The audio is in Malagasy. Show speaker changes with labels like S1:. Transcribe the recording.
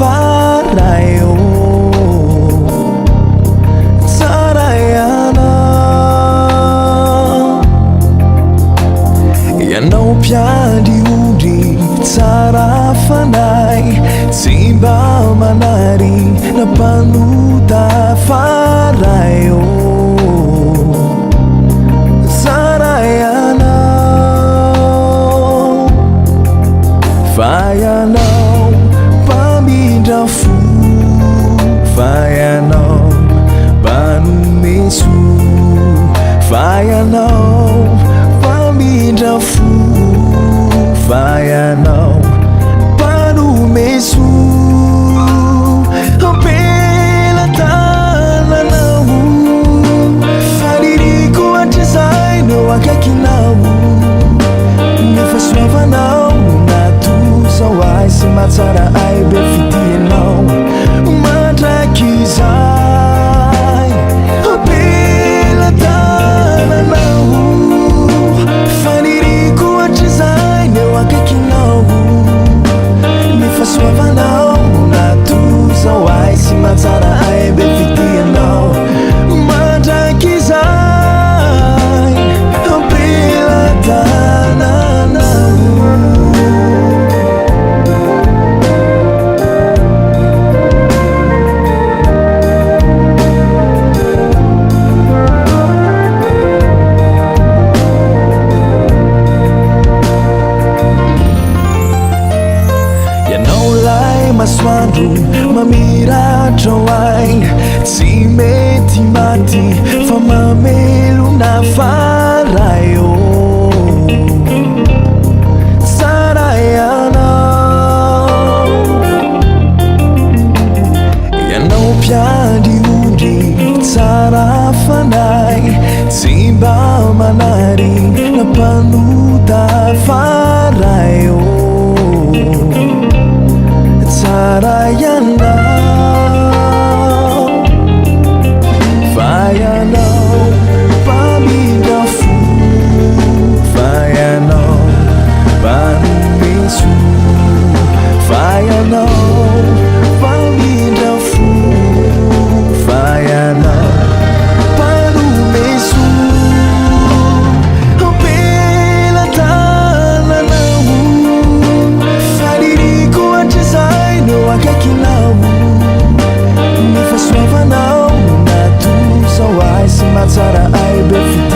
S1: farayo Sarayana Yanau piadi udi Tsara fanay Simba manari Na panuta farayo Sarayana Fayanau Pamidafu Fayanau Panumesu Fayanau Pamidafu Fayanau Panumesu Pela tananau Fadiriku atizaino akakinau Nefasuavanau Sawai se matara ai befitie não Mata kizai Pela tana não Faniriku atizai Neu akaki não Me fasuava não Na tu sawai se matara ai befitie não Mata kizai Pela tana não Maswadu mamira trawai Simeti mati famamelu na farayo Sarayana Yanau piadi udi Tsara fanay Simba manari Na panuta farayo Sarayana Fayanau Pamidafu Fayanau Panumesu Fayanau Pamidafu Fayanau Panumesu Pela tananau Fadiriku atizai No akakinau Me fasuava não Na tu sawai se matara ai befita